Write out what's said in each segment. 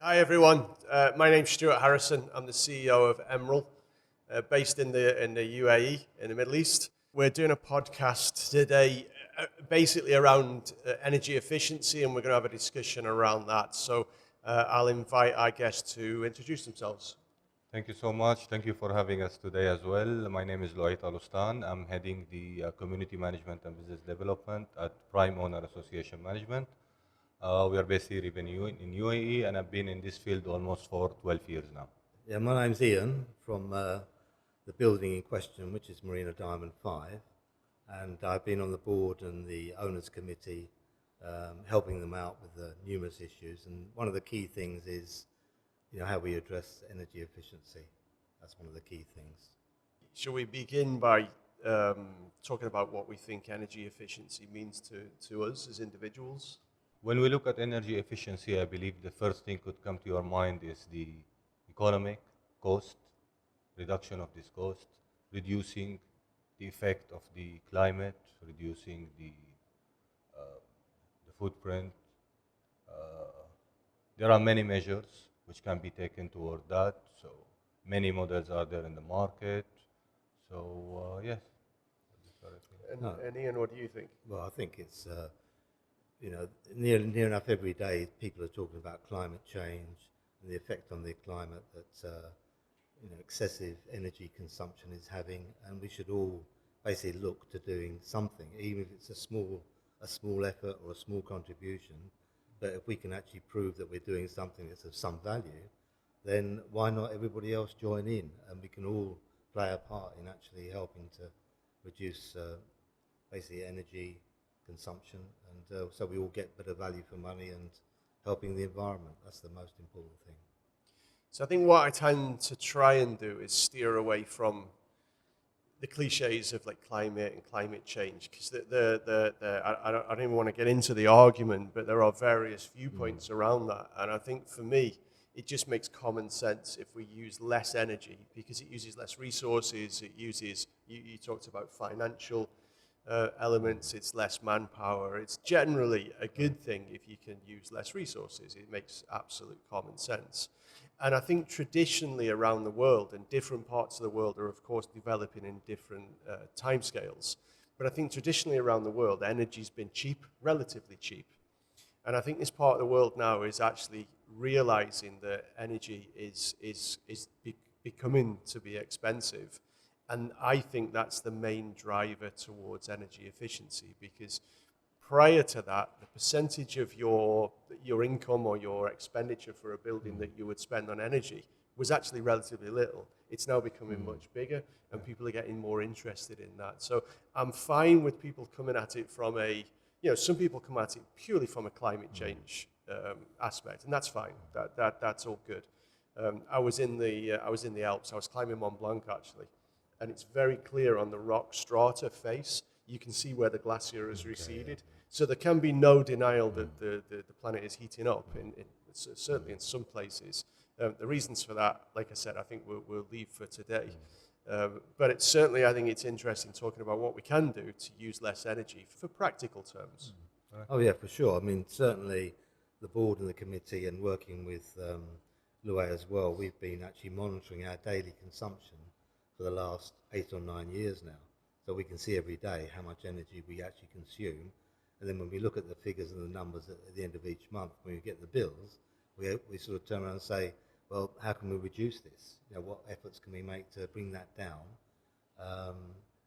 Hi everyone, my name's Stuart Harrison. I'm the CEO of Emrill, based in the UAE, in the Middle East. We're doing a podcast today basically around energy efficiency, and we're going to have a discussion around that. So I'll invite our guests to introduce themselves. Thank you so much. Thank you for having us today as well. My name is Louay Talostan. I'm heading the Community Management and Business Development at Prime Owner Association Management. We are based here in UAE, and I've been in this field almost for 12 years now. Yeah, my name's Ian from the building in question, which is Marina Diamond 5, and I've been on the board and the owners committee, helping them out with the numerous issues. And one of the key things is, how we address energy efficiency. That's one of the key things. Shall we begin by talking about what we think energy efficiency means to us as individuals? When we look at energy efficiency, I believe the first thing could come to your mind is the economic cost, reduction of this cost, reducing the effect of the climate, reducing the footprint. There are many measures which can be taken toward that. So many models are there in the market. So yes. And Ian, what do you think? Well, I think it's, near enough every day people are talking about climate change and the effect on the climate that excessive energy consumption is having, and we should all basically look to doing something, even if it's a small effort or a small contribution. But if we can actually prove that we're doing something that's of some value, then why not everybody else join in, and we can all play a part in actually helping to reduce basically energy consumption, and so we all get better value for money and helping the environment. That's the most important thing. So I think what I tend to try and do is steer away from the cliches of like climate and climate change, because I don't even want to get into the argument, but there are various viewpoints around that. And I think for me, it just makes common sense if we use less energy, because it uses less resources. It uses, you talked about financial elements, it's less manpower. It's generally a good thing if you can use less resources. It makes absolute common sense. And I think traditionally around the world, and different parts of the world are of course developing in different timescales, but I think traditionally around the world, energy's been cheap, relatively cheap. And I think this part of the world now is actually realizing that energy is becoming to be expensive. And I think that's the main driver towards energy efficiency, because prior to that, the percentage of your income or your expenditure for a building that you would spend on energy was actually relatively little. It's now becoming much bigger, and people are getting more interested in that. So I'm fine with people coming at it from some people come at it purely from a climate change aspect, and that's fine. That's all good. I was in the Alps. I was climbing Mont Blanc actually, and it's very clear on the rock strata face. You can see where the glacier has receded. So there can be no denial that the planet is heating up, certainly in some places. The reasons for that, like I said, I think we'll leave for today. But it's certainly, I think it's interesting talking about what we can do to use less energy for practical terms. Oh yeah, for sure. I mean, certainly the board and the committee, and working with Louay as well, we've been actually monitoring our daily consumption for the last 8 or 9 years now. So we can see every day how much energy we actually consume. And then when we look at the figures and the numbers at the end of each month, when we get the bills, we sort of turn around and say, well, how can we reduce this? What efforts can we make to bring that down,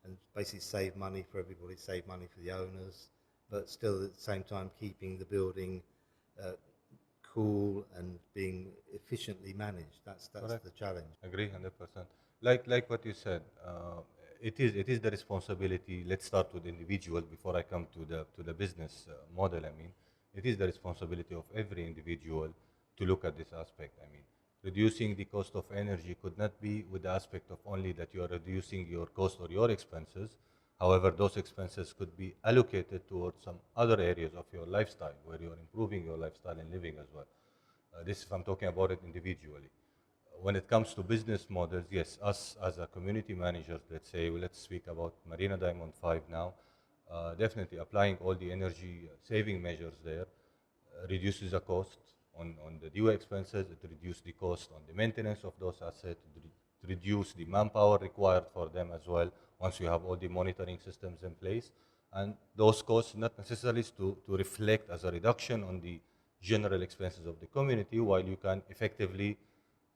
and basically save money for everybody, save money for the owners, but still at the same time keeping the building cool and being efficiently managed. That's the challenge. Agree 100%. Like what you said, it is the responsibility. Let's start with the individual before I come to the business model. I mean, it is the responsibility of every individual to look at this aspect. I mean, reducing the cost of energy could not be with the aspect of only that you are reducing your cost or your expenses. However, those expenses could be allocated towards some other areas of your lifestyle, where you are improving your lifestyle and living as well. This if I'm talking about it individually. When it comes to business models, yes, us as a community managers, let's speak about Marina Diamond 5 now, definitely applying all the energy saving measures there reduces the cost, on the due expenses, it reduces the cost on the maintenance of those assets, it reduces the manpower required for them as well once you have all the monitoring systems in place. And those costs not necessarily to reflect as a reduction on the general expenses of the community, while you can effectively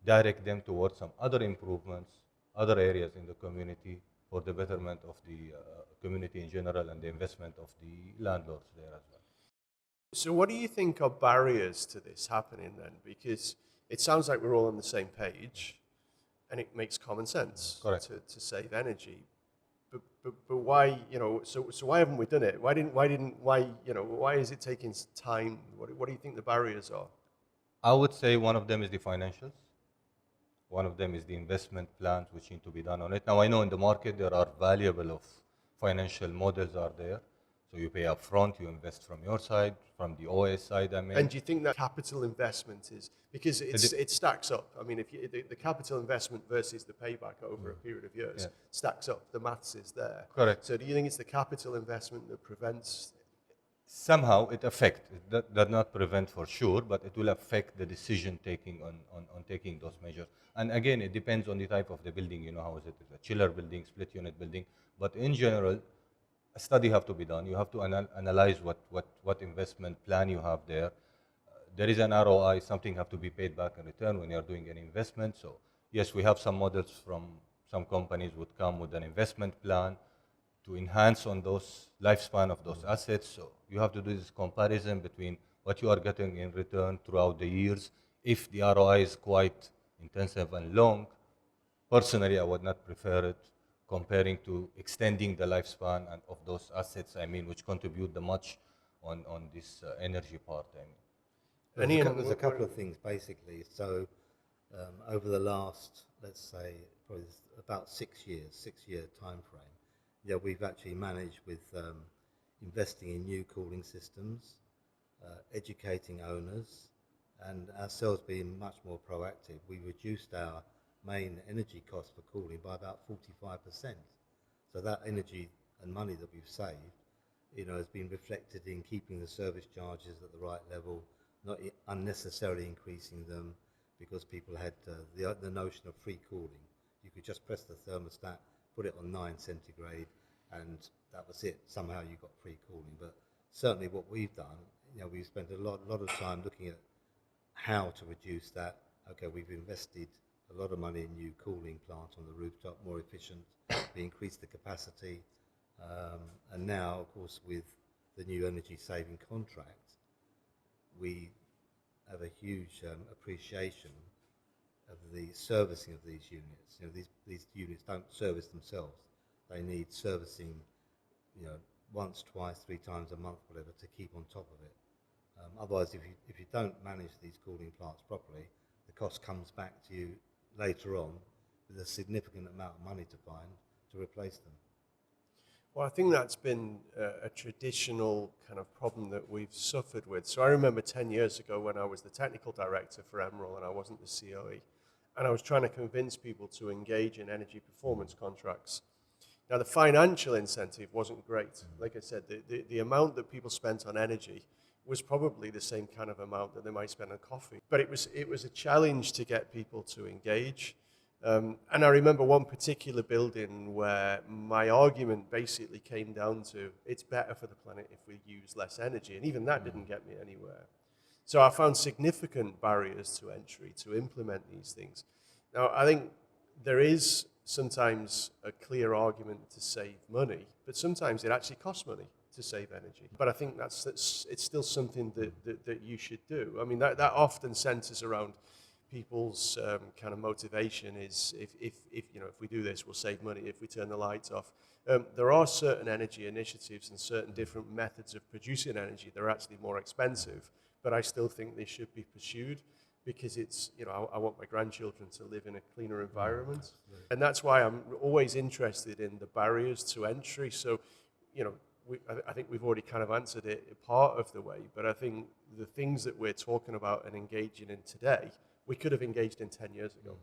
direct them towards some other improvements, other areas in the community for the betterment of the community in general and the investment of the landlords there as well. So what do you think are barriers to this happening then? Because it sounds like we're all on the same page and it makes common sense to save energy. But why, so why haven't we done it? Why is it taking time? What do you think the barriers are? I would say one of them is the financials. One of them is the investment plans which need to be done on it. Now I know in the market there are valuable of financial models are there. So you pay up front, you invest from your side, from the OS side, I mean. And do you think that capital investment is, because it stacks up. I mean, if the capital investment versus the payback over a period of years stacks up, the maths is there. Correct. So do you think it's the capital investment that prevents? Somehow it affects, it does not prevent for sure, but it will affect the decision taking on taking those measures. And again, it depends on the type of the building, how is it, a chiller building, split unit building. But in general, a study have to be done. You have to analyze what investment plan you have there. There is an ROI, something have to be paid back in return when you're doing an investment. So yes, we have some models from some companies would come with an investment plan to enhance on those lifespan of those assets. So you have to do this comparison between what you are getting in return throughout the years. If the ROI is quite intensive and long, personally, I would not prefer it comparing to extending the lifespan of those assets, which contribute the much on this energy part. There's a couple of things, basically. So over the last, let's say, probably about 6 years, 6-year time frame, we've actually managed with investing in new cooling systems, educating owners, and ourselves being much more proactive. We reduced our main energy cost for cooling by about 45%. So that energy and money that we've saved, has been reflected in keeping the service charges at the right level, not unnecessarily increasing them, because people had the notion of free cooling. You could just press the thermostat, put it on 9 centigrade, and that was it. Somehow you got free cooling. But certainly what we've done, we've spent a lot of time looking at how to reduce that. Okay, we've invested a lot of money in new cooling plants on the rooftop, more efficient. We increased the capacity, and now, of course, with the new energy-saving contract, we have a huge appreciation of the servicing of these units. These units don't service themselves; they need servicing, once, twice, 3 times a month, whatever, to keep on top of it. Otherwise, if you don't manage these cooling plants properly, the cost comes back to you later on with a significant amount of money to find to replace them. Well, I think that's been a traditional kind of problem that we've suffered with. So I remember 10 years ago when I was the technical director for Emrill and I wasn't the COE, and I was trying to convince people to engage in energy performance contracts. Now, the financial incentive wasn't great. Like I said, the amount that people spent on energy was probably the same kind of amount that they might spend on coffee. But it was a challenge to get people to engage. And I remember one particular building where my argument basically came down to, it's better for the planet if we use less energy. And even that didn't get me anywhere. So I found significant barriers to entry to implement these things. Now, I think there is sometimes a clear argument to save money, but sometimes it actually costs money to save energy. But I think it's still something that you should do. I mean, that often centers around people's kind of motivation is if we do this, we'll save money if we turn the lights off. There are certain energy initiatives and certain different methods of producing energy that are actually more expensive, but I still think they should be pursued because it's, I want my grandchildren to live in a cleaner environment. And that's why I'm always interested in the barriers to entry. So, I think we've already kind of answered it part of the way, but I think the things that we're talking about and engaging in today, we could have engaged in 10 years ago.